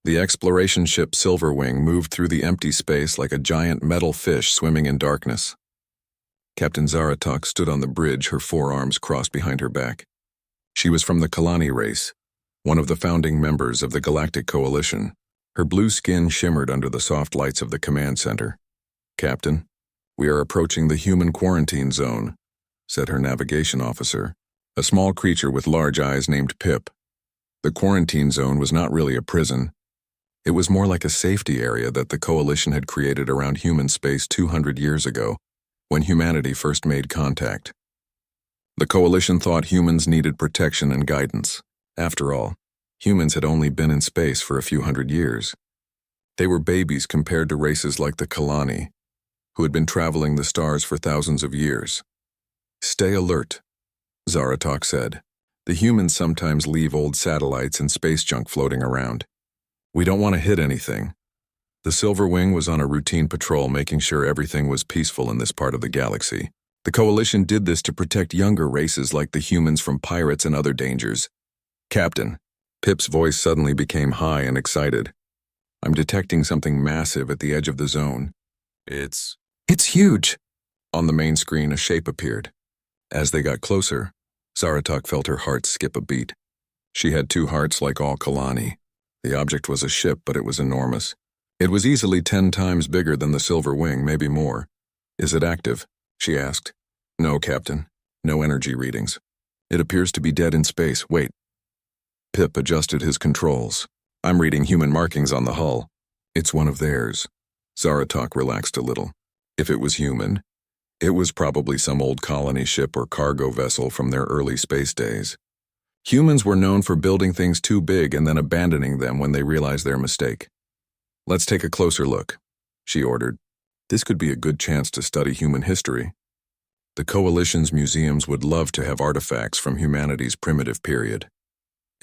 The exploration ship Silverwing moved through the empty space like a giant metal fish swimming in darkness. Captain Zaratok stood on the bridge, her forearms crossed behind her back. She was from the Kalani race, one of the founding members of the Galactic Coalition. Her blue skin shimmered under the soft lights of the command center. "Captain, we are approaching the human quarantine zone," said her navigation officer, a small creature with large eyes named Pip. The quarantine zone was not really a prison. It was more like a safety area that the Coalition had created around human space 200 years ago, when humanity first made contact. The Coalition thought humans needed protection and guidance. After all, humans had only been in space for a few hundred years. They were babies compared to races like the Kalani, who had been traveling the stars for thousands of years. "Stay alert," Zaratok said. "The humans sometimes leave old satellites and space junk floating around. We don't want to hit anything." The Silverwing was on a routine patrol, making sure everything was peaceful in this part of the galaxy. The Coalition did this to protect younger races like the humans from pirates and other dangers. "Captain," Pip's voice suddenly became high and excited. "I'm detecting something massive at the edge of the zone. It's huge!" On the main screen, a shape appeared. As they got closer, Zaratok felt her heart skip a beat. She had two hearts like all Kalani. The object was a ship, but it was enormous. It was easily 10 times bigger than the Silverwing, maybe more. "Is it active?" she asked. "No, Captain. No energy readings. It appears to be dead in space. Wait." Pip adjusted his controls. "I'm reading human markings on the hull. It's one of theirs." Zaratok relaxed a little. If it was human, it was probably some old colony ship or cargo vessel from their early space days. Humans were known for building things too big and then abandoning them when they realized their mistake. "Let's take a closer look," she ordered. "This could be a good chance to study human history." The Coalition's museums would love to have artifacts from humanity's primitive period.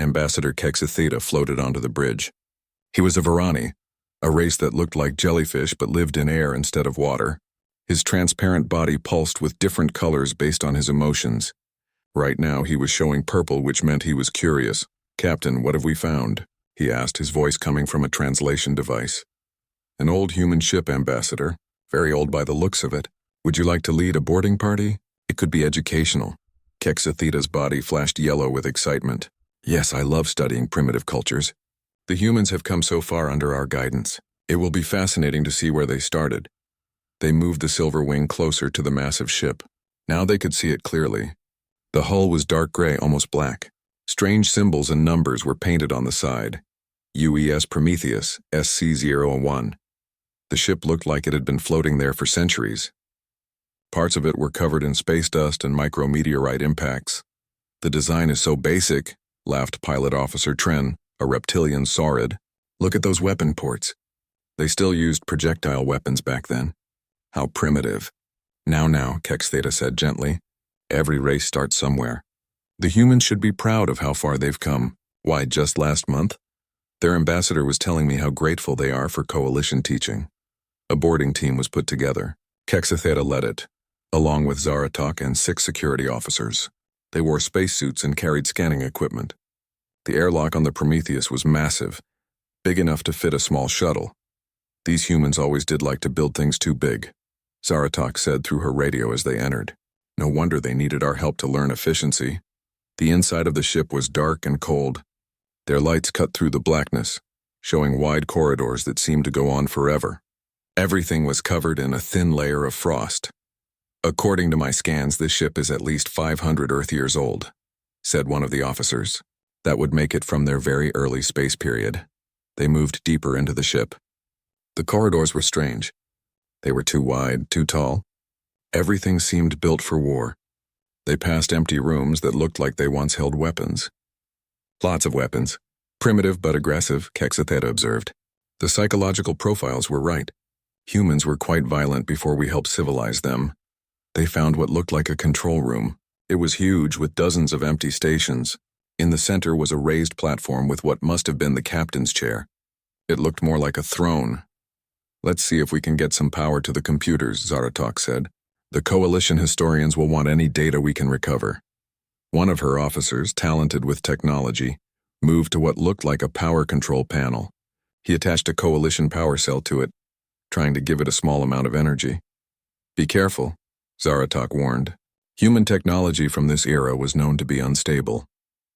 Ambassador Kexatheta floated onto the bridge. He was a Varani, a race that looked like jellyfish but lived in air instead of water. His transparent body pulsed with different colors based on his emotions. Right now he was showing purple, which meant he was curious. "Captain, what have we found?" he asked, his voice coming from a translation device. "An old human ship, Ambassador. Very old by the looks of it. Would you like to lead a boarding party? It could be educational." Kexatheta's body flashed yellow with excitement. "Yes, I love studying primitive cultures. The humans have come so far under our guidance. It will be fascinating to see where they started." They moved the Silverwing closer to the massive ship. Now they could see it clearly. The hull was dark gray, almost black. Strange symbols and numbers were painted on the side. UES Prometheus, SC-01. The ship looked like it had been floating there for centuries. Parts of it were covered in space dust and micrometeorite impacts. "The design is so basic," laughed Pilot Officer Tren, a reptilian saurid. "Look at those weapon ports. They still used projectile weapons back then. How primitive." Now, Kextheta said gently. "Every race starts somewhere. The humans should be proud of how far they've come." "Why, just last month? Their ambassador was telling me how grateful they are for Coalition teaching." A boarding team was put together. Kexatheta led it, along with Zaratok and 6 security officers. They wore spacesuits and carried scanning equipment. The airlock on the Prometheus was massive, big enough to fit a small shuttle. These humans always did like to build things too big, Zaratok said through her radio as they entered. No wonder they needed our help to learn efficiency. The inside of the ship was dark and cold. Their lights cut through the blackness, showing wide corridors that seemed to go on forever. Everything was covered in a thin layer of frost. "According to my scans, this ship is at least 500 Earth years old," said one of the officers. That would make it from their very early space period. They moved deeper into the ship. The corridors were strange. They were too wide, too tall. Everything seemed built for war. They passed empty rooms that looked like they once held weapons. Lots of weapons. Primitive but aggressive, Kexatheta observed. The psychological profiles were right. Humans were quite violent before we helped civilize them. They found what looked like a control room. It was huge, with dozens of empty stations. In the center was a raised platform with what must have been the captain's chair. It looked more like a throne. "Let's see if we can get some power to the computers," Zaratok said. "The Coalition historians will want any data we can recover." One of her officers, talented with technology, moved to what looked like a power control panel. He attached a coalition power cell to it, trying to give it a small amount of energy. Be careful, Zaratok warned. Human technology from this era was known to be unstable.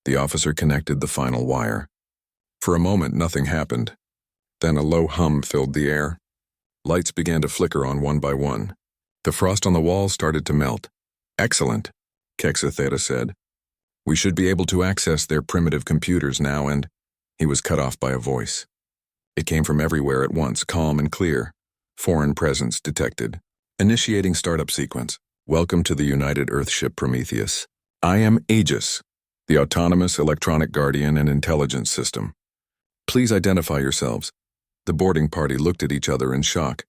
The officer connected the final wire. For a moment, nothing happened. Then a low hum filled the air. Lights began to flicker on one by one. The frost on the walls started to melt. Excellent, Kexatheta said. We should be able to access their primitive computers now, and he was cut off by a voice. It came from everywhere at once, calm and clear. Foreign presence detected. Initiating startup sequence. Welcome to the United Earthship Prometheus. I am Aegis, the autonomous electronic guardian and intelligence system. Please identify yourselves. The boarding party looked at each other in shock.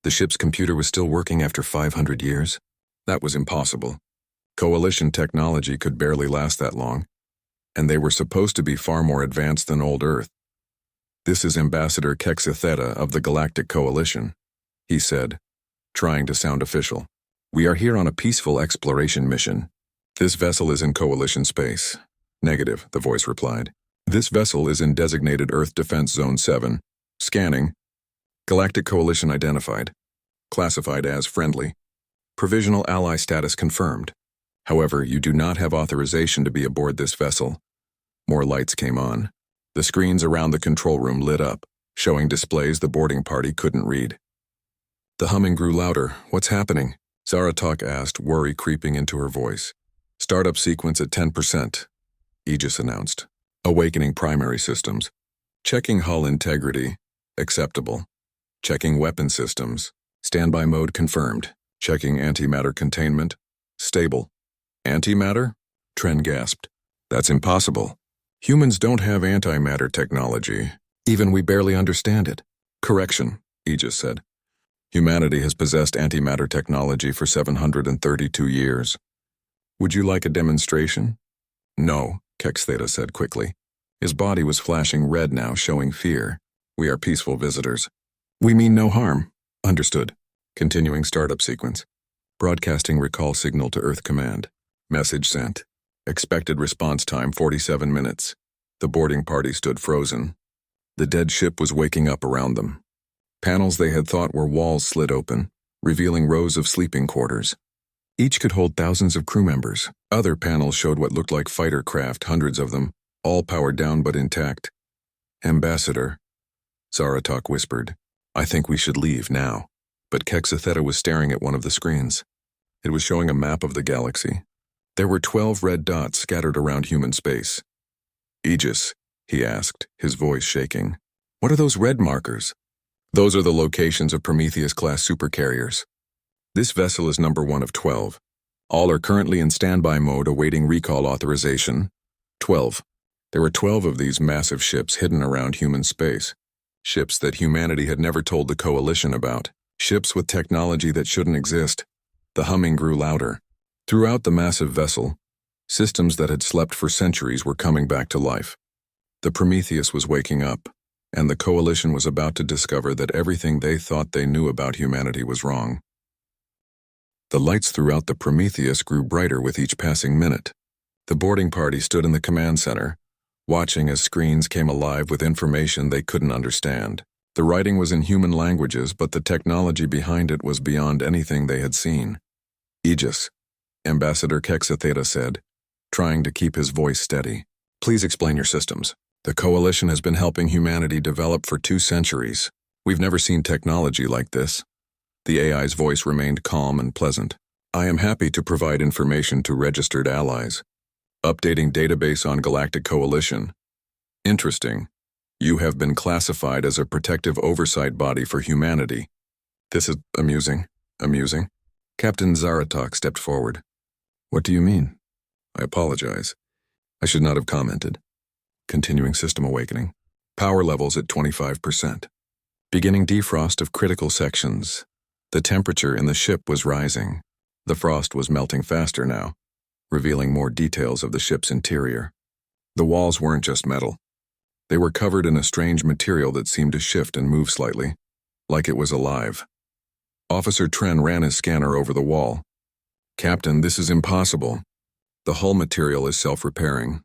The ship's computer was still working after 500 years? That was impossible. Coalition technology could barely last that long, and they were supposed to be far more advanced than old Earth. This is Ambassador Kexatheta of the Galactic Coalition, he said, trying to sound official. We are here on a peaceful exploration mission. This vessel is in Coalition space. Negative, the voice replied. This vessel is in designated Earth Defense Zone 7. Scanning. Galactic Coalition identified. Classified as friendly. Provisional ally status confirmed. However, you do not have authorization to be aboard this vessel. More lights came on. The screens around the control room lit up, showing displays the boarding party couldn't read. The humming grew louder. What's happening? Zaratok asked, worry creeping into her voice. Startup sequence at 10%, Aegis announced. Awakening primary systems. Checking hull integrity. Acceptable. Checking weapon systems. Standby mode confirmed. Checking antimatter containment. Stable. Antimatter? Tren gasped. That's impossible. Humans don't have antimatter technology. Even we barely understand it. Correction, Aegis said. Humanity has possessed antimatter technology for 732 years. Would you like a demonstration? No, Kexatheta said quickly. His body was flashing red now, showing fear. We are peaceful visitors. We mean no harm. Understood. Continuing startup sequence. Broadcasting recall signal to Earth Command. Message sent. Expected response time 47 minutes. The boarding party stood frozen. The dead ship was waking up around them. Panels they had thought were walls slid open, revealing rows of sleeping quarters. Each could hold thousands of crew members. Other panels showed what looked like fighter craft, hundreds of them, all powered down but intact. Ambassador, Zaratok whispered, I think we should leave now. But Kexatheta was staring at one of the screens. It was showing a map of the galaxy. There were 12 red dots scattered around human space. Aegis, he asked, his voice shaking. What are those red markers? Those are the locations of Prometheus-class supercarriers. This vessel is number 1 of 12. All are currently in standby mode awaiting recall authorization. 12. There were 12 of these massive ships hidden around human space. Ships that humanity had never told the Coalition about. Ships with technology that shouldn't exist. The humming grew louder. Throughout the massive vessel, systems that had slept for centuries were coming back to life. The Prometheus was waking up, and the Coalition was about to discover that everything they thought they knew about humanity was wrong. The lights throughout the Prometheus grew brighter with each passing minute. The boarding party stood in the command center, watching as screens came alive with information they couldn't understand. The writing was in human languages, but the technology behind it was beyond anything they had seen. Aegis, Ambassador Kexatheta said, trying to keep his voice steady. Please explain your systems. The Coalition has been helping humanity develop for 2 centuries. We've never seen technology like this. The AI's voice remained calm and pleasant. I am happy to provide information to registered allies. Updating database on Galactic Coalition. Interesting. You have been classified as a protective oversight body for humanity. This is amusing. Amusing? Captain Zaratok stepped forward. What do you mean? I apologize. I should not have commented. Continuing system awakening. Power levels at 25%. Beginning defrost of critical sections. The temperature in the ship was rising. The frost was melting faster now, revealing more details of the ship's interior. The walls weren't just metal. They were covered in a strange material that seemed to shift and move slightly, like it was alive. Officer Tren ran his scanner over the wall. Captain, this is impossible. The hull material is self-repairing.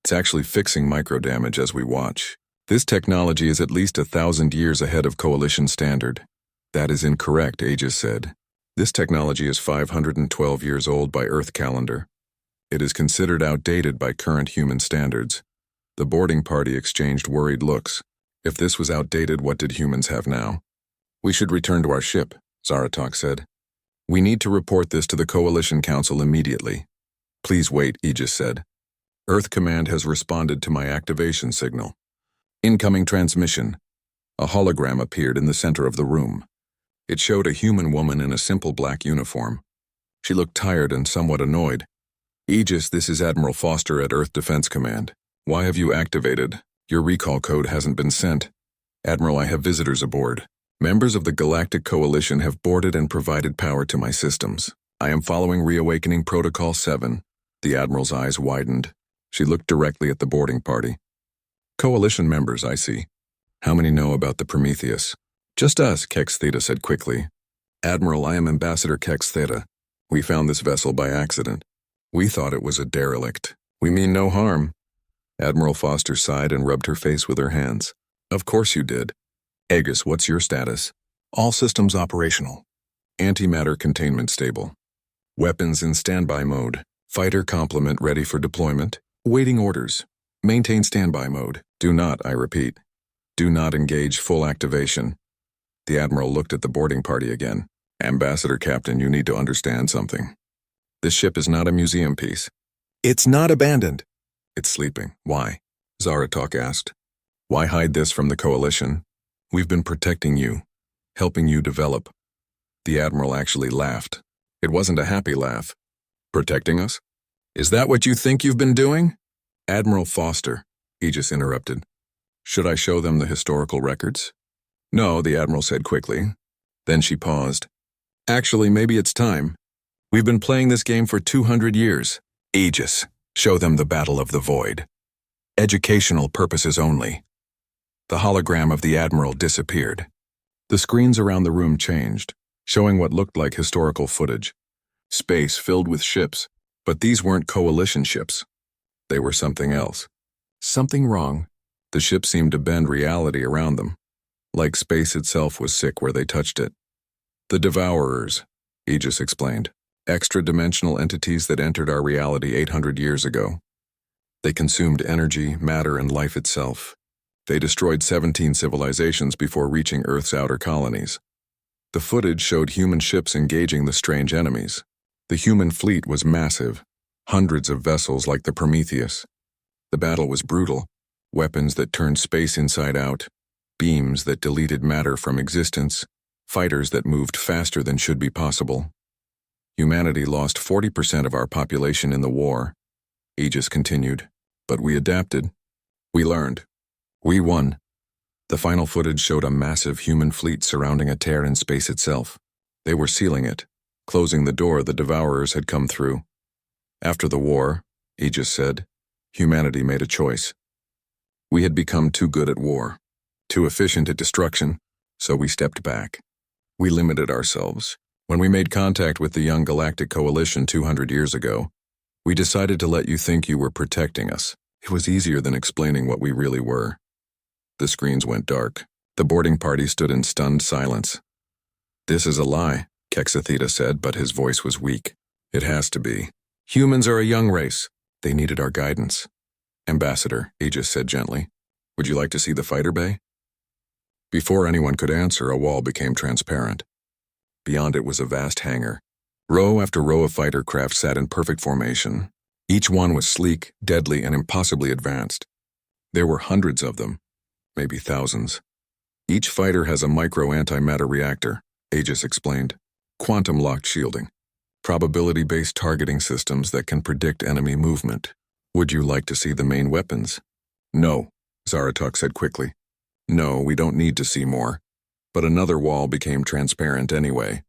It's actually fixing micro-damage as we watch. This technology is at least 1,000 years ahead of Coalition standard. That is incorrect, Aegis said. This technology is 512 years old by Earth calendar. It is considered outdated by current human standards. The boarding party exchanged worried looks. If this was outdated, what did humans have now? We should return to our ship, Zaratok said. We need to report this to the Coalition Council immediately. Please wait, Aegis said. Earth Command has responded to my activation signal. Incoming transmission. A hologram appeared in the center of the room. It showed a human woman in a simple black uniform. She looked tired and somewhat annoyed. Aegis, this is Admiral Foster at Earth Defense Command. Why have you activated? Your recall code hasn't been sent. Admiral, I have visitors aboard. Members of the Galactic Coalition have boarded and provided power to my systems. I am following Reawakening Protocol 7. The Admiral's eyes widened. She looked directly at the boarding party. Coalition members, I see. How many know about the Prometheus? Just us, Kex Theta said quickly. Admiral, I am Ambassador Kex Theta. We found this vessel by accident. We thought it was a derelict. We mean no harm. Admiral Foster sighed and rubbed her face with her hands. Of course you did. Aegis, what's your status? All systems operational. Antimatter containment stable. Weapons in standby mode. Fighter complement ready for deployment. Waiting orders. Maintain standby mode. Do not, I repeat. Do not engage full activation. The Admiral looked at the boarding party again. Ambassador Captain, you need to understand something. This ship is not a museum piece. It's not abandoned. It's sleeping. Why? Zaratok asked. Why hide this from the Coalition? We've been protecting you, helping you develop. The Admiral actually laughed. It wasn't a happy laugh. Protecting us? Is that what you think you've been doing? Admiral Foster, Aegis interrupted. Should I show them the historical records? No, the Admiral said quickly. Then she paused. Actually, maybe it's time. We've been playing this game for 200 years. Aegis, show them the Battle of the Void. Educational purposes only. The hologram of the Admiral disappeared. The screens around the room changed, showing what looked like historical footage. Space filled with ships, but these weren't Coalition ships. They were something else. Something wrong. The ship seemed to bend reality around them, like space itself was sick where they touched it. The Devourers, Aegis explained, extra-dimensional entities that entered our reality 800 years ago. They consumed energy, matter, and life itself. They destroyed 17 civilizations before reaching Earth's outer colonies. The footage showed human ships engaging the strange enemies. The human fleet was massive, hundreds of vessels like the Prometheus. The battle was brutal, weapons that turned space inside out, beams that deleted matter from existence, fighters that moved faster than should be possible. Humanity lost 40% of our population in the war, Aegis continued, but we adapted. We learned. We won. The final footage showed a massive human fleet surrounding a tear in space itself. They were sealing it, closing the door the Devourers had come through. After the war, Aegis said, humanity made a choice. We had become too good at war, too efficient at destruction, so we stepped back. We limited ourselves. When we made contact with the young Galactic Coalition 200 years ago, we decided to let you think you were protecting us. It was easier than explaining what we really were. The screens went dark. The boarding party stood in stunned silence. This is a lie, Kexatheta said, but his voice was weak. It has to be. Humans are a young race. They needed our guidance. Ambassador, Aegis said gently, would you like to see the fighter bay? Before anyone could answer, a wall became transparent. Beyond it was a vast hangar. Row after row of fighter craft sat in perfect formation. Each one was sleek, deadly, and impossibly advanced. There were hundreds of them, maybe thousands. Each fighter has a micro-antimatter reactor, Aegis explained. Quantum-locked shielding. Probability-based targeting systems that can predict enemy movement. Would you like to see the main weapons? No, Zaratok said quickly. No, we don't need to see more. But another wall became transparent anyway.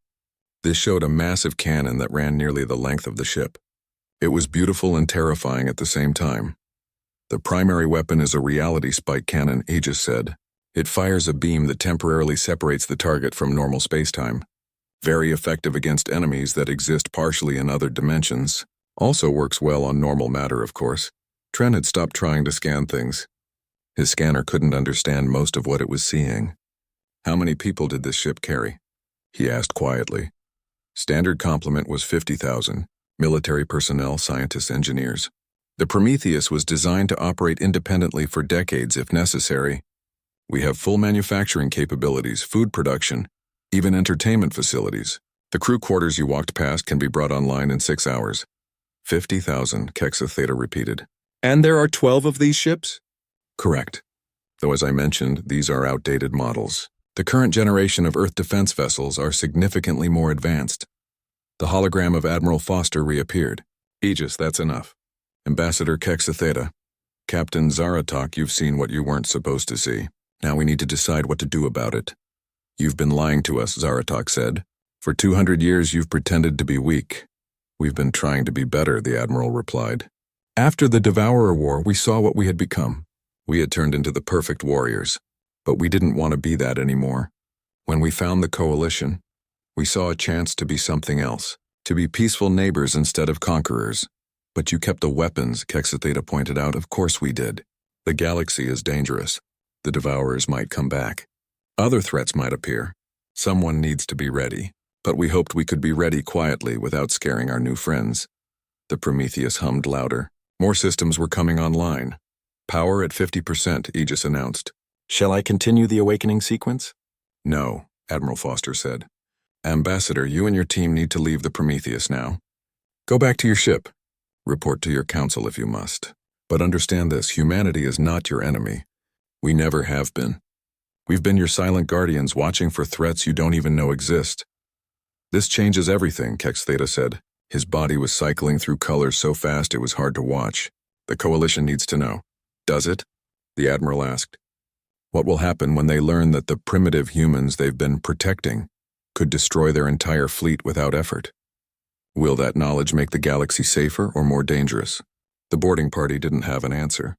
This showed a massive cannon that ran nearly the length of the ship. It was beautiful and terrifying at the same time. The primary weapon is a reality spike cannon, Aegis said. It fires a beam that temporarily separates the target from normal spacetime. Very effective against enemies that exist partially in other dimensions. Also works well on normal matter, of course. Tren had stopped trying to scan things. His scanner couldn't understand most of what it was seeing. "How many people did this ship carry?" he asked quietly. Standard complement was 50,000, military personnel, scientists, engineers. The Prometheus was designed to operate independently for decades if necessary. "We have full manufacturing capabilities, food production, even entertainment facilities. The crew quarters you walked past can be brought online in 6 hours. 50,000, Kexa Theta repeated. "And there are 12 of these ships?" "Correct. Though as I mentioned, these are outdated models. The current generation of Earth defense vessels are significantly more advanced." The hologram of Admiral Foster reappeared. "Aegis, that's enough. Ambassador Kexa Theta. Captain Zaratok, you've seen what you weren't supposed to see. Now we need to decide what to do about it." "You've been lying to us," Zaratok said. "For 200 years you've pretended to be weak." "We've been trying to be better," the Admiral replied. "After the Devourer War, we saw what we had become. We had turned into the perfect warriors, but we didn't want to be that anymore. When we found the Coalition, we saw a chance to be something else, to be peaceful neighbors instead of conquerors. But you kept the weapons," Kexa Theta pointed out. "Of course we did. The galaxy is dangerous. The Devourers might come back. Other threats might appear. Someone needs to be ready. But we hoped we could be ready quietly without scaring our new friends." The Prometheus hummed louder. More systems were coming online. "Power at 50%, Aegis announced. "Shall I continue the awakening sequence?" "No," Admiral Foster said. "Ambassador, you and your team need to leave the Prometheus now. Go back to your ship. Report to your council if you must. But understand this, humanity is not your enemy. We never have been. We've been your silent guardians watching for threats you don't even know exist." "This changes everything," Kexa Theta said. His body was cycling through colors so fast it was hard to watch. "The Coalition needs to know." "Does it?" the Admiral asked. "What will happen when they learn that the primitive humans they've been protecting could destroy their entire fleet without effort? Will that knowledge make the galaxy safer or more dangerous?" The boarding party didn't have an answer.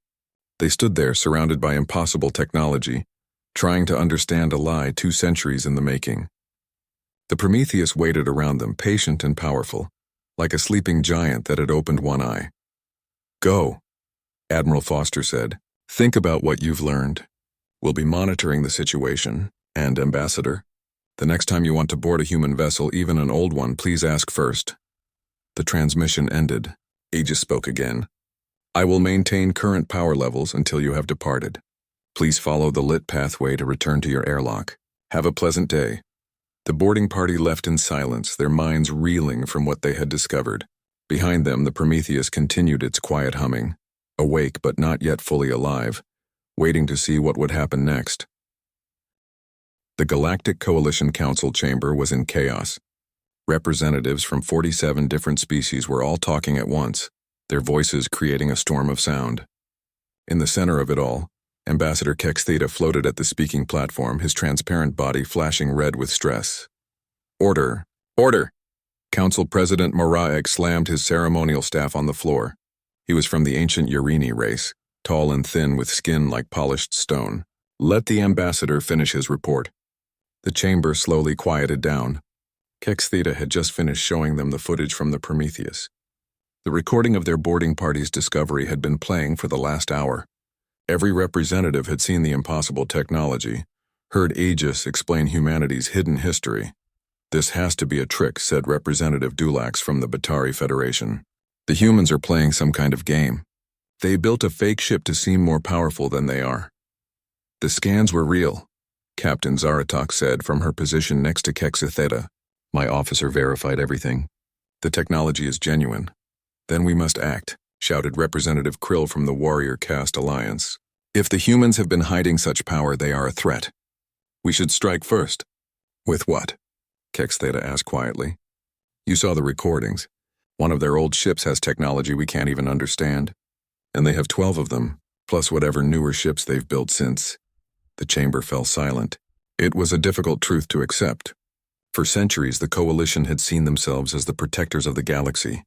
They stood there surrounded by impossible technology, trying to understand a lie 2 centuries in the making. The Prometheus waited around them, patient and powerful, like a sleeping giant that had opened one eye. "Go," Admiral Foster said. "Think about what you've learned. We'll be monitoring the situation, and, Ambassador, the next time you want to board a human vessel, even an old one, please ask first." The transmission ended. Aegis spoke again. "I will maintain current power levels until you have departed. Please follow the lit pathway to return to your airlock. Have a pleasant day." The boarding party left in silence, their minds reeling from what they had discovered. Behind them, the Prometheus continued its quiet humming, awake but not yet fully alive, waiting to see what would happen next. The Galactic Coalition Council chamber was in chaos. Representatives from 47 different species were all talking at once, their voices creating a storm of sound. In the center of it all, Ambassador Kexa Theta floated at the speaking platform, his transparent body flashing red with stress. "Order! Order!" Council President Moraek slammed his ceremonial staff on the floor. He was from the ancient Urini race, tall and thin with skin like polished stone. "Let the ambassador finish his report." The chamber slowly quieted down. Kexa Theta had just finished showing them the footage from the Prometheus. The recording of their boarding party's discovery had been playing for the last hour. Every representative had seen the impossible technology, heard Aegis explain humanity's hidden history. "This has to be a trick," said Representative Dulax from the Batari Federation. "The humans are playing some kind of game. They built a fake ship to seem more powerful than they are." "The scans were real," Captain Zaratok said from her position next to Kexa Theta. "My officer verified everything. The technology is genuine." "Then we must act," shouted Representative Krill from the Warrior Caste Alliance. "If the humans have been hiding such power, they are a threat. We should strike first." "With what?" Kexa Theta asked quietly. "You saw the recordings. One of their old ships has technology we can't even understand. And they have 12 of them, plus whatever newer ships they've built since." The chamber fell silent. It was a difficult truth to accept. For centuries, the Coalition had seen themselves as the protectors of the galaxy,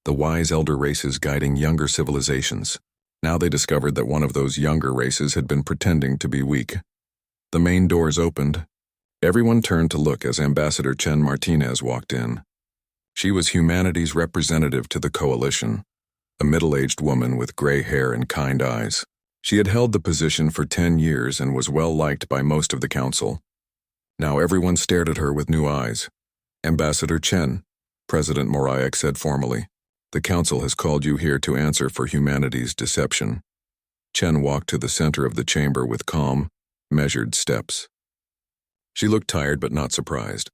the wise elder races guiding younger civilizations. Now they discovered that one of those younger races had been pretending to be weak. The main doors opened. Everyone turned to look as Ambassador Chen Martinez walked in. She was humanity's representative to the Coalition, a middle-aged woman with gray hair and kind eyes. She had held the position for 10 years and was well liked by most of the council. Now everyone stared at her with new eyes. Ambassador Chen, President Morayak said formally, the council has called you here to answer for humanity's deception. Chen walked to the center of the chamber with calm, measured steps. She looked tired but not surprised.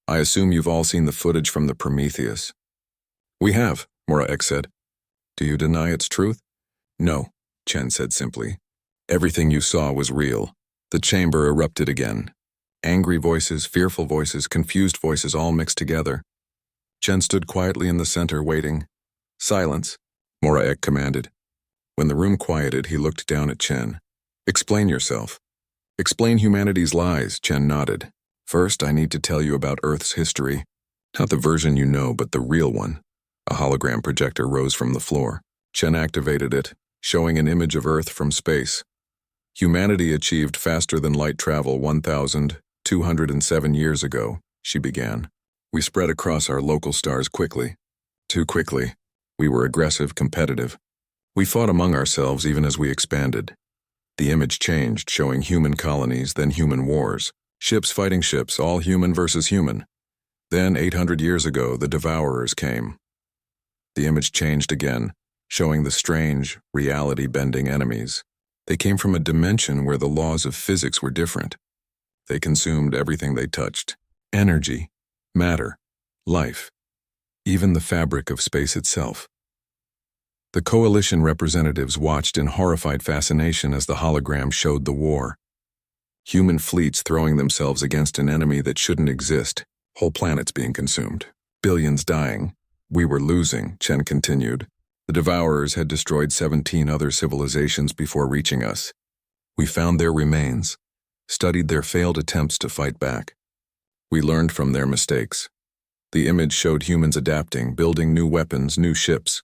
I assume you've all seen the footage from the Prometheus. We have, Morayak said. Do you deny its truth? No, Chen said simply. Everything you saw was real. The chamber erupted again. Angry voices, fearful voices, confused voices all mixed together. Chen stood quietly in the center, waiting. Silence, Morayak commanded. When the room quieted, he looked down at Chen. Explain yourself. Explain humanity's lies, Chen nodded. First, I need to tell you about Earth's history. Not the version you know, but the real one. A hologram projector rose from the floor. Chen activated it, showing an image of Earth from space. Humanity achieved faster-than-light travel 1,207 years ago, she began. We spread across our local stars quickly. Too quickly. We were aggressive, competitive. We fought among ourselves even as we expanded. The image changed, showing human colonies, then human wars. Ships fighting ships, all human versus human. Then, 800 years ago, the Devourers came. The image changed again, showing the strange, reality-bending enemies. They came from a dimension where the laws of physics were different. They consumed everything they touched. Energy, matter, life, even the fabric of space itself. The coalition representatives watched in horrified fascination as the hologram showed the war. Human fleets throwing themselves against an enemy that shouldn't exist, whole planets being consumed, billions dying. We were losing, Chen continued. The Devourers had destroyed 17 other civilizations before reaching us. We found their remains, studied their failed attempts to fight back. We learned from their mistakes. The image showed humans adapting, building new weapons, new ships.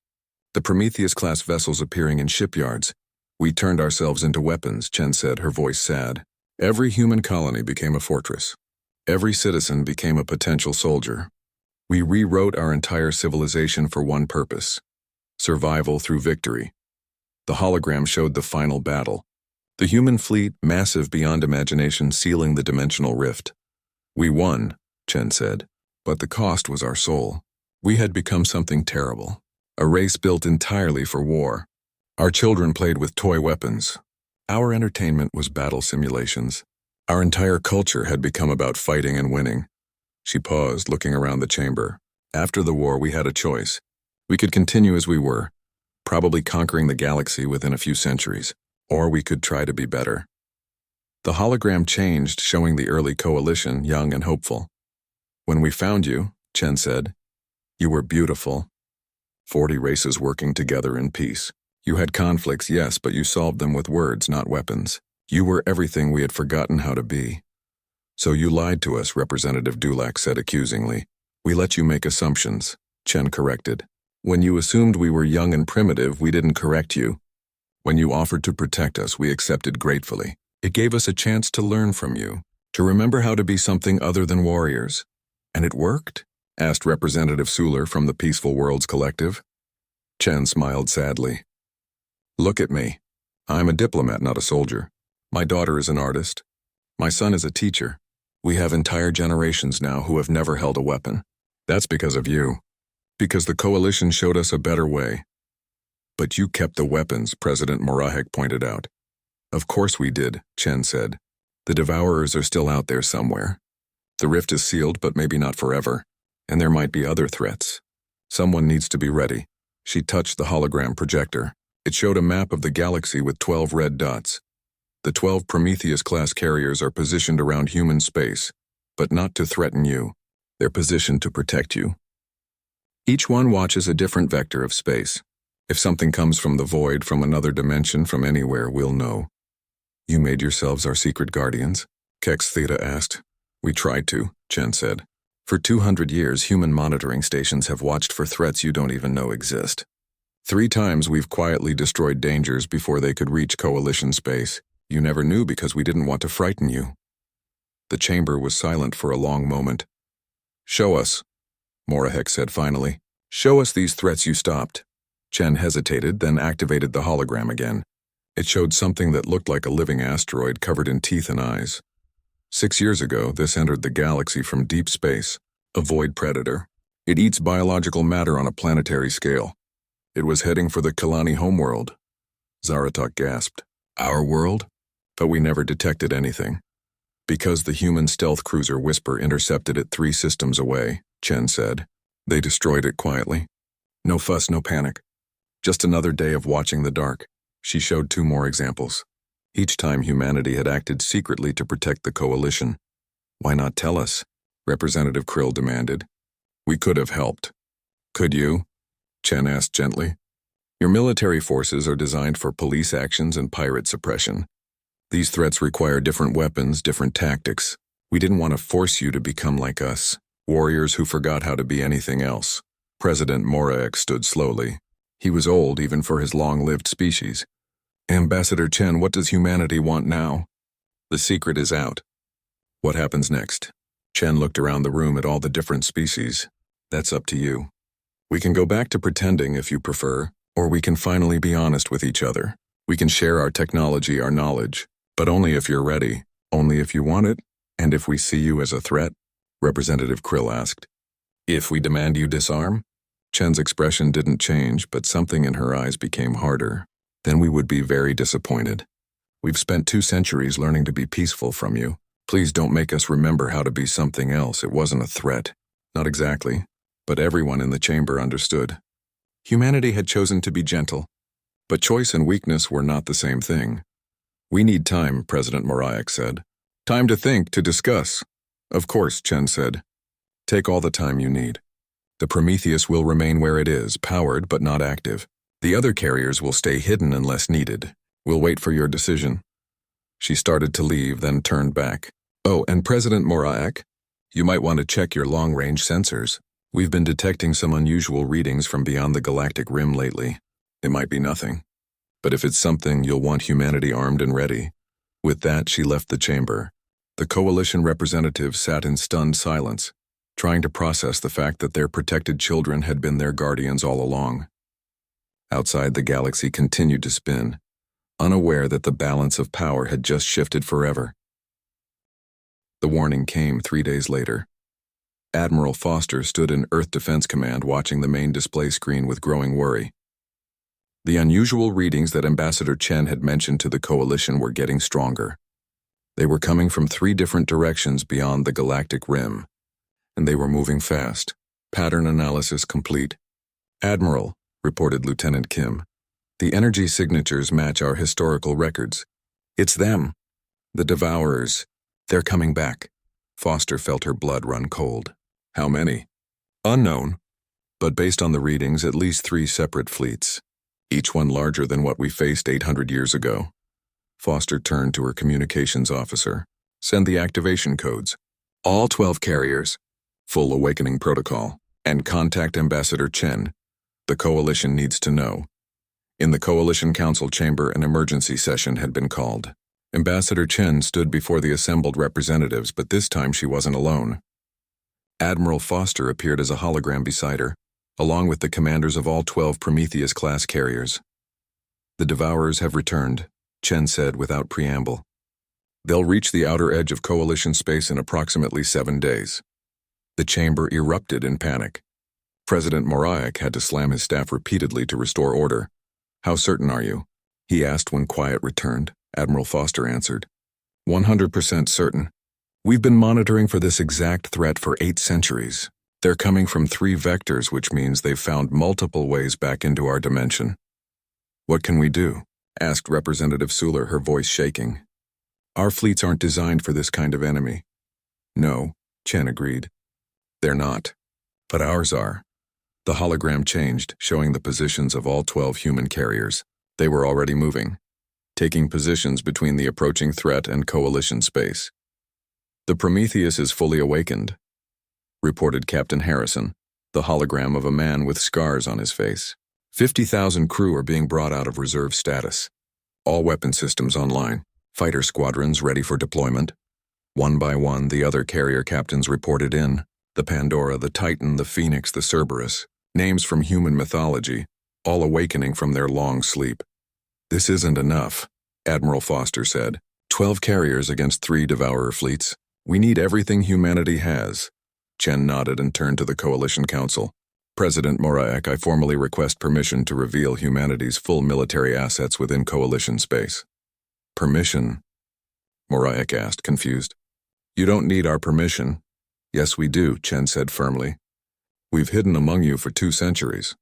The Prometheus-class vessels appearing in shipyards. We turned ourselves into weapons, Chen said, her voice sad. Every human colony became a fortress. Every citizen became a potential soldier. We rewrote our entire civilization for one purpose: survival through victory. The hologram showed the final battle. The human fleet, massive beyond imagination, sealing the dimensional rift. We won, Chen said, but the cost was our soul. We had become something terrible. A race built entirely for war. Our children played with toy weapons. Our entertainment was battle simulations. Our entire culture had become about fighting and winning. She paused, looking around the chamber. After the war, we had a choice. We could continue as we were, probably conquering the galaxy within a few centuries, or we could try to be better. The hologram changed, showing the early coalition, young and hopeful. When we found you, Chen said, you were beautiful. 40 races working together in peace. You had conflicts, yes, but you solved them with words, not weapons. You were everything we had forgotten how to be. So you lied to us, Representative Dulac said accusingly. We let you make assumptions, Chen corrected. When you assumed we were young and primitive, we didn't correct you. When you offered to protect us, we accepted gratefully. It gave us a chance to learn from you, to remember how to be something other than warriors. And it worked? Asked Representative Suler from the Peaceful Worlds Collective. Chen smiled sadly. Look at me. I'm a diplomat, not a soldier. My daughter is an artist. My son is a teacher. We have entire generations now who have never held a weapon. That's because of you. Because the coalition showed us a better way. But you kept the weapons, President Morahek pointed out. Of course we did, Chen said. The Devourers are still out there somewhere. The rift is sealed, but maybe not forever. And there might be other threats. Someone needs to be ready. She touched the hologram projector. It showed a map of the galaxy with 12 red dots. The 12 Prometheus-class carriers are positioned around human space, but not to threaten you. They're positioned to protect you. Each one watches a different vector of space. If something comes from the void, from another dimension, from anywhere, we'll know. You made yourselves our secret guardians? Kex Theta asked. We tried to, Chen said. For 200 years, human monitoring stations have watched for threats you don't even know exist. 3 times we've quietly destroyed dangers before they could reach coalition space. You never knew because we didn't want to frighten you. The chamber was silent for a long moment. Show us, Morahek said finally. Show us these threats you stopped. Chen hesitated, then activated the hologram again. It showed something that looked like a living asteroid covered in teeth and eyes. 6 years ago, this entered the galaxy from deep space, a void predator. It eats biological matter on a planetary scale. It was heading for the Kalani homeworld. Zaratok gasped. Our world? But we never detected anything. Because the human stealth cruiser Whisper intercepted it 3 systems away, Chen said. They destroyed it quietly. No fuss, no panic. Just another day of watching the dark. She showed 2 more examples. Each time humanity had acted secretly to protect the coalition. Why not tell us? Representative Krill demanded. We could have helped. Could you? Chen asked gently. Your military forces are designed for police actions and pirate suppression. These threats require different weapons, different tactics. We didn't want to force you to become like us, warriors who forgot how to be anything else. President Moraek stood slowly. He was old even for his long-lived species. Ambassador Chen, what does humanity want now? The secret is out. What happens next? Chen looked around the room at all the different species. That's up to you. We can go back to pretending if you prefer, or we can finally be honest with each other. We can share our technology, our knowledge, but only if you're ready, only if you want it, and if we see you as a threat, Representative Krill asked. If we demand you disarm? Chen's expression didn't change, but something in her eyes became harder. Then we would be very disappointed. We've spent 2 centuries learning to be peaceful from you. Please don't make us remember how to be something else. It wasn't a threat. Not exactly, but everyone in the chamber understood. Humanity had chosen to be gentle, but choice and weakness were not the same thing. We need time, President Moraek said. Time to think, to discuss. Of course, Chen said. Take all the time you need. The Prometheus will remain where it is, powered but not active. The other carriers will stay hidden unless needed. We'll wait for your decision. She started to leave, then turned back. Oh, and President Moraek, you might want to check your long-range sensors. We've been detecting some unusual readings from beyond the galactic rim lately. It might be nothing. But if it's something, you'll want humanity armed and ready. With that, she left the chamber. The coalition representatives sat in stunned silence, trying to process the fact that their protected children had been their guardians all along. Outside, the galaxy continued to spin, unaware that the balance of power had just shifted forever. The warning came 3 days later. Admiral Foster stood in Earth Defense Command watching the main display screen with growing worry. The unusual readings that Ambassador Chen had mentioned to the coalition were getting stronger. They were coming from 3 different directions beyond the galactic rim, and they were moving fast. Pattern analysis complete. Admiral, reported Lieutenant Kim, the energy signatures match our historical records. It's them. The Devourers. They're coming back. Foster felt her blood run cold. How many? Unknown. But based on the readings, at least 3 separate fleets, each one larger than what we faced 800 years ago. Foster turned to her communications officer. Send the activation codes. All 12 carriers. Full awakening protocol. And contact Ambassador Chen. The coalition needs to know. In the Coalition Council chamber, an emergency session had been called. Ambassador Chen stood before the assembled representatives, but this time she wasn't alone. Admiral Foster appeared as a hologram beside her, along with the commanders of all 12 Prometheus-class carriers. The Devourers have returned, Chen said without preamble. They'll reach the outer edge of Coalition space in approximately 7 days. The chamber erupted in panic. President Moraek had to slam his staff repeatedly to restore order. How certain are you? He asked when quiet returned. Admiral Foster answered. 100% certain. We've been monitoring for this exact threat for 8 centuries. They're coming from 3 vectors, which means they've found multiple ways back into our dimension. What can we do? Asked Representative Suler, her voice shaking. Our fleets aren't designed for this kind of enemy. No, Chen agreed. They're not. But ours are. The hologram changed, showing the positions of all 12 human carriers. They were already moving, taking positions between the approaching threat and coalition space. The Prometheus is fully awakened, reported Captain Harrison, the hologram of a man with scars on his face. 50,000 crew are being brought out of reserve status. All weapon systems online. Fighter squadrons ready for deployment. One by one, the other carrier captains reported in. The Pandora, the Titan, the Phoenix, the Cerberus. Names from human mythology, all awakening from their long sleep. This isn't enough, Admiral Foster said. 12 carriers against 3 devourer fleets. We need everything humanity has. Chen nodded and turned to the Coalition Council. President Moraek, I formally request permission to reveal humanity's full military assets within Coalition space. Permission? Moraek asked, confused. You don't need our permission. Yes, we do, Chen said firmly. We've hidden among you for 2 centuries.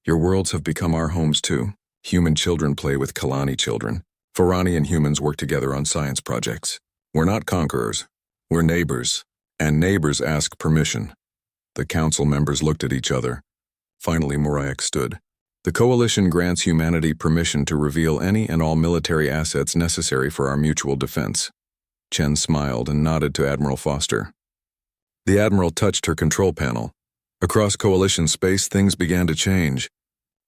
Your worlds have become our homes too. Human children play with Kalani children. Farani and humans work together on science projects. We're not conquerors. We're neighbors. And neighbors ask permission. The council members looked at each other. Finally, Moraek stood. The Coalition grants humanity permission to reveal any and all military assets necessary for our mutual defense. Chen smiled and nodded to Admiral Foster. The Admiral touched her control panel. Across Coalition space, things began to change.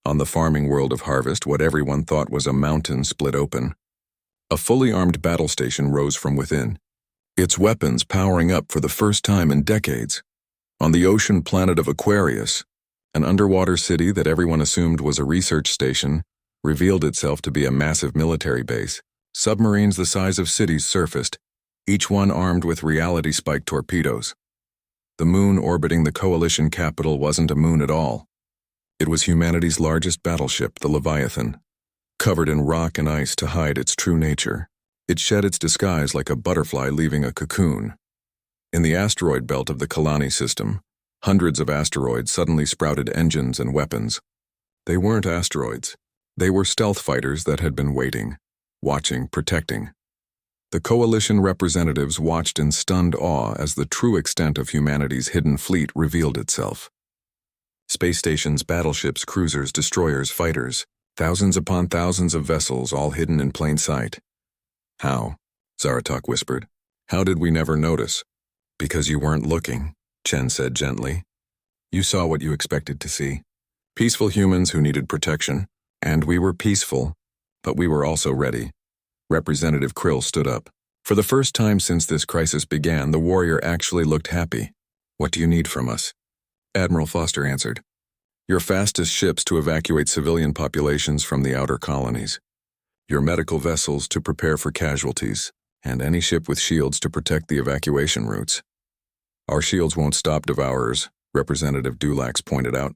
On the farming world of Harvest, what everyone thought was a mountain split open. A fully armed battle station rose from within, its weapons powering up for the first time in decades. On the ocean planet of Aquarius, an underwater city that everyone assumed was a research station revealed itself to be a massive military base. Submarines the size of cities surfaced, each one armed with reality-spike torpedoes. The moon orbiting the Coalition capital wasn't a moon at all. It was humanity's largest battleship, the Leviathan. Covered in rock and ice to hide its true nature, it shed its disguise like a butterfly leaving a cocoon. In the asteroid belt of the Kalani system, hundreds of asteroids suddenly sprouted engines and weapons. They weren't asteroids. They were stealth fighters that had been waiting, watching, protecting. The Coalition representatives watched in stunned awe as the true extent of humanity's hidden fleet revealed itself. Space stations, battleships, cruisers, destroyers, fighters, thousands upon thousands of vessels, all hidden in plain sight. How? Zaratok whispered. How did we never notice? Because you weren't looking, Chen said gently. You saw what you expected to see. Peaceful humans who needed protection. And we were peaceful, but we were also ready. Representative Krill stood up. For the first time since this crisis began, the warrior actually looked happy. What do you need from us? Admiral Foster answered. Your fastest ships to evacuate civilian populations from the outer colonies. Your medical vessels to prepare for casualties, and any ship with shields to protect the evacuation routes. Our shields won't stop devourers, Representative Dulax pointed out.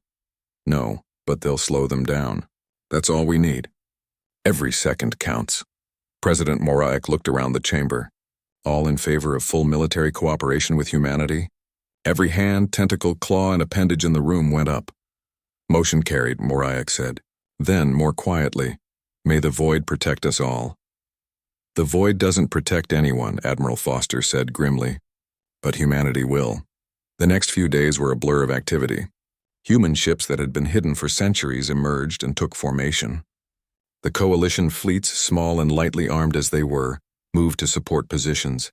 No, but they'll slow them down. That's all we need. Every second counts. President Moraek looked around the chamber. All in favor of full military cooperation with humanity? Every hand, tentacle, claw, and appendage in the room went up. Motion carried, Moraek said. Then, more quietly, may the void protect us all. The void doesn't protect anyone, Admiral Foster said grimly. But humanity will. The next few days were a blur of activity. Human ships that had been hidden for centuries emerged and took formation. The Coalition fleets, small and lightly armed as they were, moved to support positions.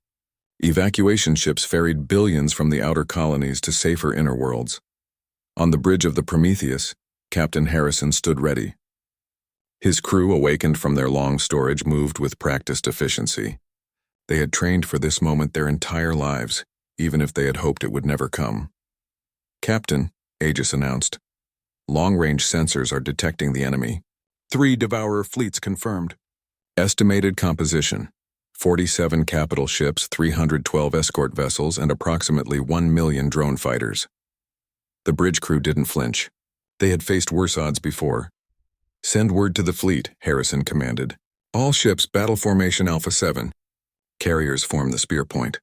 Evacuation ships ferried billions from the outer colonies to safer inner worlds. On the bridge of the Prometheus, Captain Harrison stood ready. His crew, awakened from their long storage, moved with practiced efficiency. They had trained for this moment their entire lives, even if they had hoped it would never come. Captain, Aegis announced, long-range sensors are detecting the enemy. 3 devourer fleets confirmed. Estimated composition: 47 capital ships, 312 escort vessels, and approximately 1 million drone fighters. The bridge crew didn't flinch. They had faced worse odds before. Send word to the fleet, Harrison commanded. All ships, battle formation Alpha 7. Carriers form the spear point.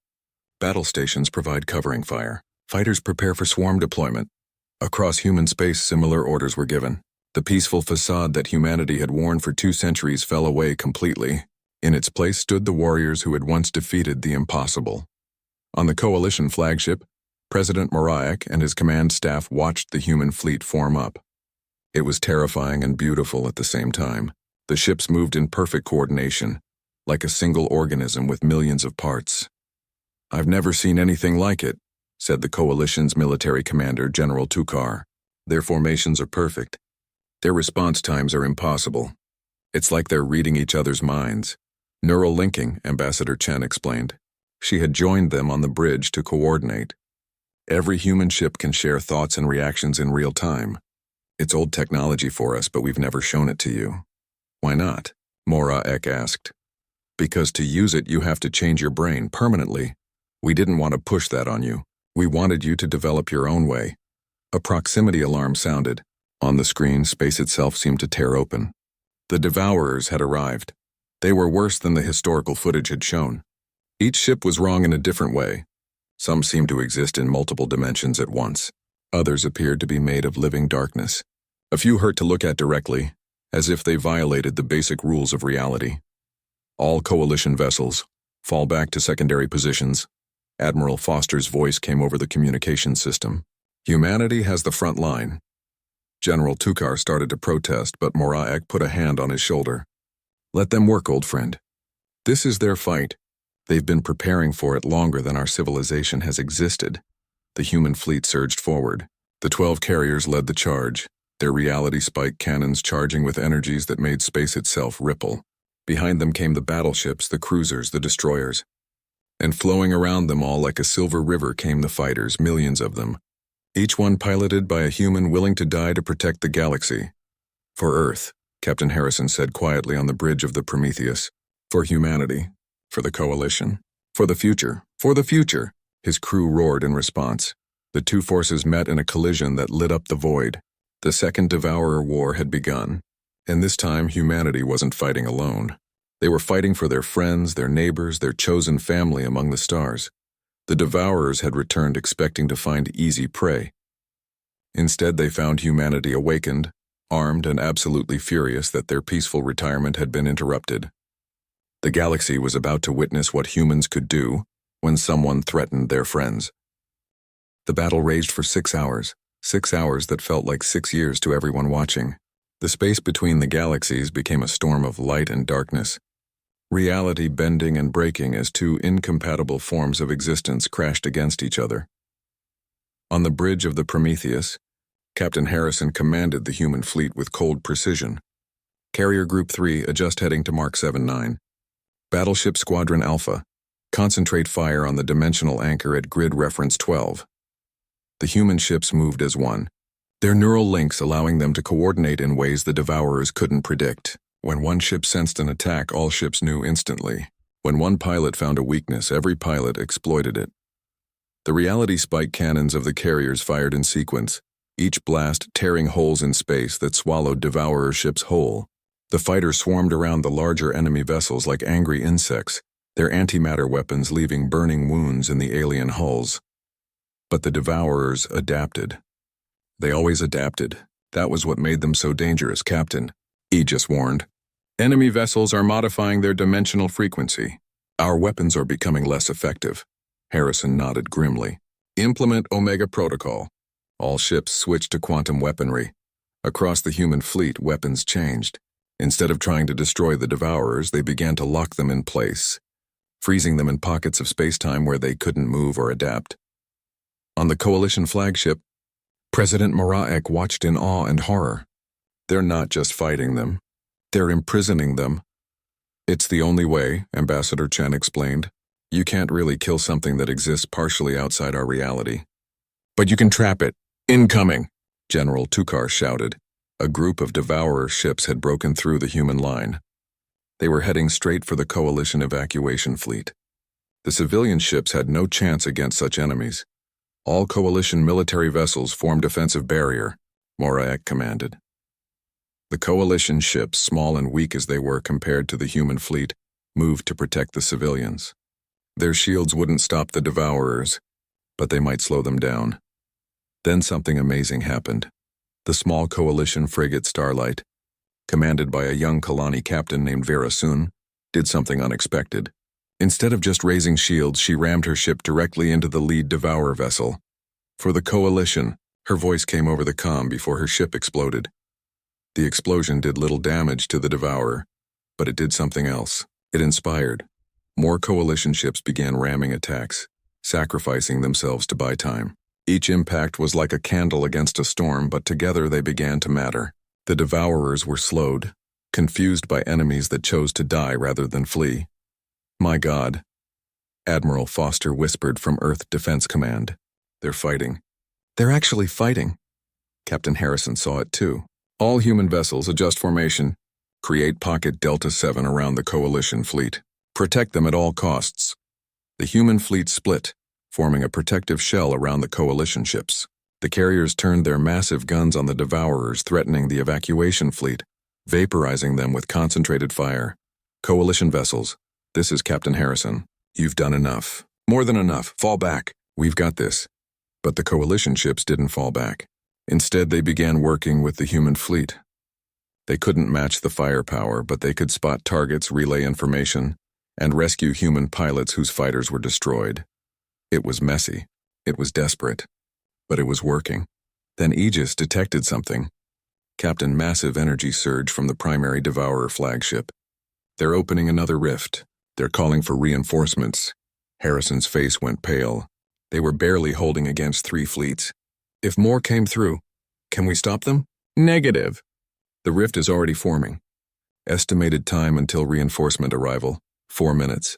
Battle stations provide covering fire. Fighters prepare for swarm deployment. Across human space, similar orders were given. The peaceful facade that humanity had worn for 2 centuries fell away completely. In its place stood the warriors who had once defeated the impossible. On the Coalition flagship, President Moraek and his command staff watched the human fleet form up. It was terrifying and beautiful at the same time. The ships moved in perfect coordination, like a single organism with millions of parts. I've never seen anything like it, said the Coalition's military commander, General Tukar. Their formations are perfect. Their response times are impossible. It's like they're reading each other's minds. Neural linking, Ambassador Chen explained. She had joined them on the bridge to coordinate. Every human ship can share thoughts and reactions in real time. It's old technology for us, but we've never shown it to you. Why not? Mora Ek asked. Because to use it, you have to change your brain permanently. We didn't want to push that on you. We wanted you to develop your own way. A proximity alarm sounded. On the screen, space itself seemed to tear open. The Devourers had arrived. They were worse than the historical footage had shown. Each ship was wrong in a different way. Some seemed to exist in multiple dimensions at once. Others appeared to be made of living darkness. A few hurt to look at directly, as if they violated the basic rules of reality. All Coalition vessels, fall back to secondary positions. Admiral Foster's voice came over the communication system. Humanity has the front line. General Tukar started to protest, but Moraek put a hand on his shoulder. Let them work, old friend. This is their fight. They've been preparing for it longer than our civilization has existed. The human fleet surged forward. The 12 carriers led the charge, their reality spike cannons charging with energies that made space itself ripple. Behind them came the battleships, the cruisers, the destroyers. And flowing around them all like a silver river came the fighters, millions of them. Each one piloted by a human willing to die to protect the galaxy. For Earth, Captain Harrison said quietly on the bridge of the Prometheus. For humanity. For the Coalition. For the future. For the future. His crew roared in response. The two forces met in a collision that lit up the void. The Second Devourer War had begun. And this time, humanity wasn't fighting alone. They were fighting for their friends, their neighbors, their chosen family among the stars. The Devourers had returned expecting to find easy prey. Instead, they found humanity awakened, armed and absolutely furious that their peaceful retirement had been interrupted. The galaxy was about to witness what humans could do when someone threatened their friends. The battle raged for 6 hours, 6 hours that felt like 6 years to everyone watching. The space between the galaxies became a storm of light and darkness. Reality bending and breaking as two incompatible forms of existence crashed against each other. On the bridge of the Prometheus, Captain Harrison commanded the human fleet with cold precision. Carrier Group 3, adjust heading to Mark 79. Battleship Squadron Alpha, concentrate fire on the dimensional anchor at grid reference 12. The human ships moved as one, their neural links allowing them to coordinate in ways the Devourers couldn't predict. When one ship sensed an attack, all ships knew instantly. When one pilot found a weakness, every pilot exploited it. The reality spike cannons of the carriers fired in sequence, each blast tearing holes in space that swallowed Devourer ships whole. The fighters swarmed around the larger enemy vessels like angry insects, their antimatter weapons leaving burning wounds in the alien hulls. But the Devourers adapted. They always adapted. That was what made them so dangerous, Captain. Aegis warned. Enemy vessels are modifying their dimensional frequency. Our weapons are becoming less effective. Harrison nodded grimly. Implement Omega Protocol. All ships switched to quantum weaponry. Across the human fleet, weapons changed. Instead of trying to destroy the Devourers, they began to lock them in place, freezing them in pockets of space-time where they couldn't move or adapt. On the Coalition flagship, President Moraek watched in awe and horror. They're not just fighting them. They're imprisoning them. It's the only way, Ambassador Chen explained. You can't really kill something that exists partially outside our reality. But you can trap it. Incoming! General Tukar shouted. A group of Devourer ships had broken through the human line. They were heading straight for the Coalition evacuation fleet. The civilian ships had no chance against such enemies. All Coalition military vessels formed defensive barrier, Moraek commanded. The Coalition ships, small and weak as they were compared to the human fleet, moved to protect the civilians. Their shields wouldn't stop the Devourers, but they might slow them down. Then something amazing happened. The small Coalition frigate Starlight, commanded by a young Kalani captain named Vera Sun, did something unexpected. Instead of just raising shields, she rammed her ship directly into the lead Devourer vessel. For the Coalition, her voice came over the comm before her ship exploded. The explosion did little damage to the Devourer, but it did something else. It inspired. More Coalition ships began ramming attacks, sacrificing themselves to buy time. Each impact was like a candle against a storm, but together they began to matter. The Devourers were slowed, confused by enemies that chose to die rather than flee. My God, Admiral Foster whispered from Earth Defense Command. They're fighting. They're actually fighting. Captain Harrison saw it too. All human vessels adjust formation. Create Pocket Delta 7 around the Coalition fleet. Protect them at all costs. The human fleet split, forming a protective shell around the Coalition ships. The carriers turned their massive guns on the Devourers, threatening the evacuation fleet, vaporizing them with concentrated fire. Coalition vessels, this is Captain Harrison. You've done enough. More than enough. Fall back. We've got this. But the Coalition ships didn't fall back. Instead, they began working with the human fleet. They couldn't match the firepower, but they could spot targets, relay information, and rescue human pilots whose fighters were destroyed. It was messy. It was desperate. But it was working. Then Aegis detected something. Captain Massive energy surge from the primary Devourer flagship. They're opening another rift. They're calling for reinforcements. Harrison's face went pale. They were barely holding against 3 fleets. If more came through, can we stop them? Negative. The rift is already forming. Estimated time until reinforcement arrival, 4 minutes.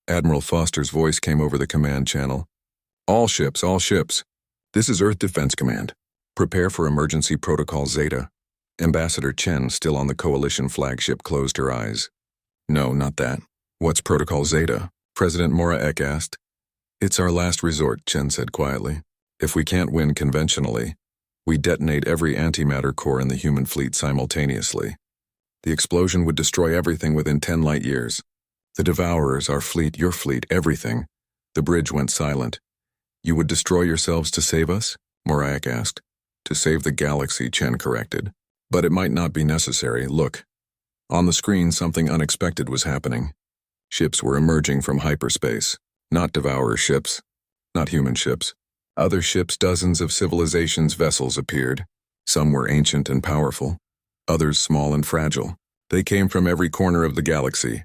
Admiral Foster's voice came over the command channel. All ships, all ships. This is Earth Defense Command. Prepare for Emergency Protocol Zeta. Ambassador Chen, still on the Coalition flagship, closed her eyes. No, not that. What's Protocol Zeta? President Mora Ek asked. It's our last resort, Chen said quietly. If we can't win conventionally, we detonate every antimatter core in the human fleet simultaneously. The explosion would destroy everything within 10 light years. The Devourers, our fleet, your fleet, everything. The bridge went silent. You would destroy yourselves to save us? Morak asked. To save the galaxy, Chen corrected. But it might not be necessary. Look. On the screen, something unexpected was happening. Ships were emerging from hyperspace. Not Devourer ships. Not human ships. Other ships, dozens of civilizations' vessels appeared. Some were ancient and powerful. Others small and fragile. They came from every corner of the galaxy.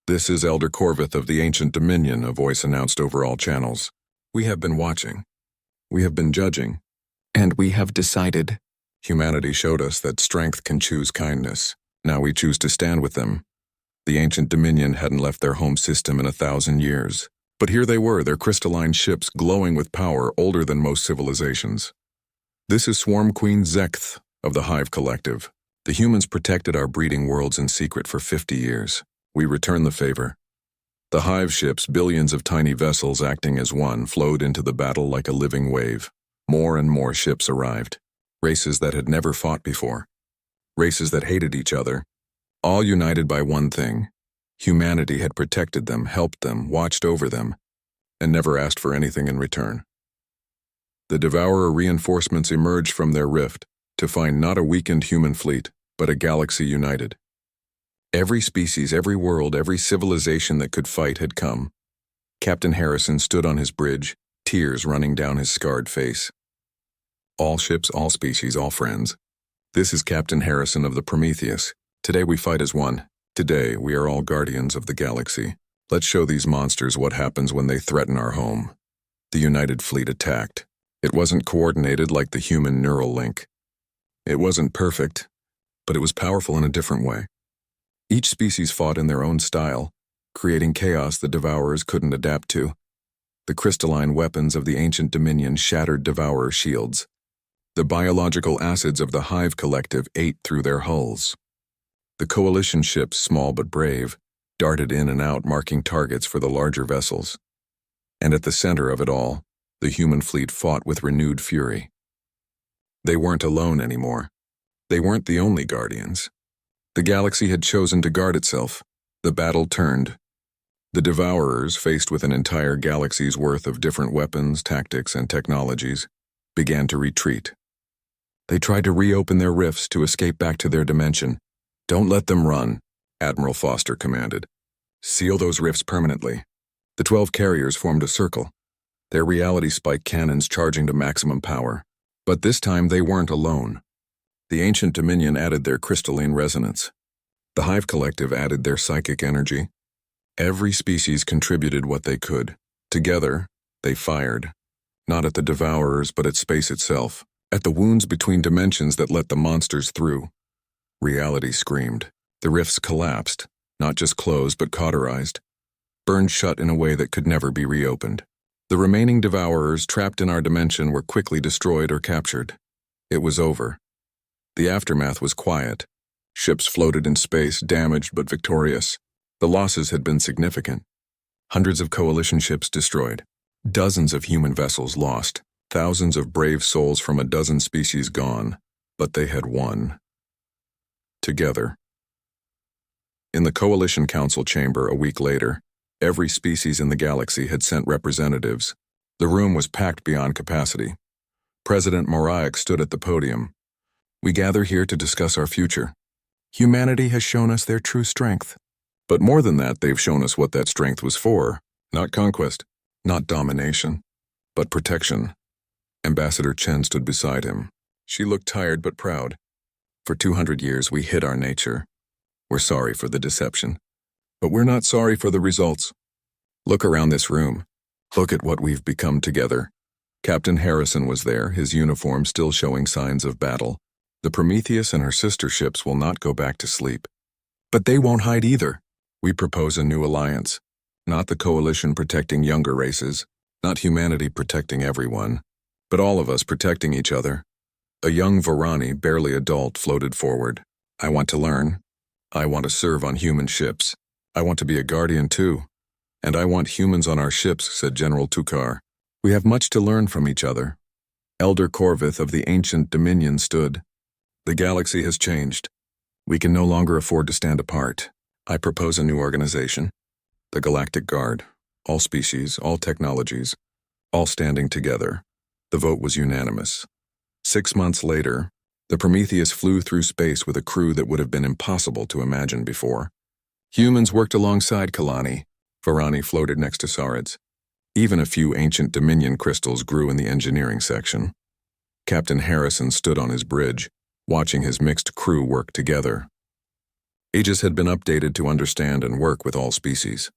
This is Elder Corvith of the Ancient Dominion, a voice announced over all channels. We have been watching. We have been judging. And we have decided. Humanity showed us that strength can choose kindness. Now we choose to stand with them. The Ancient Dominion hadn't left their home system in 1,000 years. But here they were, their crystalline ships glowing with power older than most civilizations. This is Swarm Queen Zekth of the Hive Collective. The humans protected our breeding worlds in secret for 50 years. We return the favor. The Hive ships, billions of tiny vessels acting as one, flowed into the battle like a living wave. More and more ships arrived. Races that had never fought before. Races that hated each other. All united by one thing. Humanity had protected them, helped them, watched over them, and never asked for anything in return. The Devourer reinforcements emerged from their rift to find not a weakened human fleet, but a galaxy united. Every species, every world, every civilization that could fight had come. Captain Harrison stood on his bridge, tears running down his scarred face. All ships, all species, all friends. This is Captain Harrison of the Prometheus. Today we fight as one. Today, we are all guardians of the galaxy. Let's show these monsters what happens when they threaten our home. The United Fleet attacked. It wasn't coordinated like the human neural link. It wasn't perfect, but it was powerful in a different way. Each species fought in their own style, creating chaos the Devourers couldn't adapt to. The crystalline weapons of the Ancient Dominion shattered Devourer shields. The biological acids of the Hive Collective ate through their hulls. The Coalition ships, small but brave, darted in and out, marking targets for the larger vessels. And at the center of it all, the human fleet fought with renewed fury. They weren't alone anymore. They weren't the only guardians. The galaxy had chosen to guard itself. The battle turned. The Devourers, faced with an entire galaxy's worth of different weapons, tactics, and technologies, began to retreat. They tried to reopen their rifts to escape back to their dimension. Don't let them run, Admiral Foster commanded. Seal those rifts permanently. The 12 carriers formed a circle, their reality spike cannons charging to maximum power. But this time they weren't alone. The Ancient Dominion added their crystalline resonance. The Hive Collective added their psychic energy. Every species contributed what they could. Together, they fired. Not at the Devourers, but at space itself. At the wounds between dimensions that let the monsters through. Reality screamed. The rifts collapsed, not just closed but cauterized, burned shut in a way that could never be reopened. The remaining Devourers trapped in our dimension were quickly destroyed or captured. It was over. The aftermath was quiet. Ships floated in space, damaged but victorious. The losses had been significant. Hundreds of coalition ships destroyed. Dozens of human vessels lost. Thousands of brave souls from a dozen species gone. But they had won. Together. In the Coalition Council chamber a week later, every species in the galaxy had sent representatives. The room was packed beyond capacity. President Moraic stood at the podium. We gather here to discuss our future. Humanity has shown us their true strength. But more than that, they've shown us what that strength was for. Not conquest, not domination, but protection. Ambassador Chen stood beside him. She looked tired but proud. For 200 years, we hid our nature. We're sorry for the deception. But we're not sorry for the results. Look around this room. Look at what we've become together. Captain Harrison was there, his uniform still showing signs of battle. The Prometheus and her sister ships will not go back to sleep. But they won't hide either. We propose a new alliance. Not the coalition protecting younger races, not humanity protecting everyone, but all of us protecting each other. A young Varani, barely adult, floated forward. I want to learn. I want to serve on human ships. I want to be a guardian too. And I want humans on our ships, said General Tukar. We have much to learn from each other. Elder Corvith of the ancient Dominion stood. The galaxy has changed. We can no longer afford to stand apart. I propose a new organization. The Galactic Guard. All species, all technologies, all standing together. The vote was unanimous. 6 months later, the Prometheus flew through space with a crew that would have been impossible to imagine before. Humans worked alongside Kalani. Varani floated next to Saurids. Even a few ancient Dominion crystals grew in the engineering section. Captain Harrison stood on his bridge, watching his mixed crew work together. Aegis had been updated to understand and work with all species.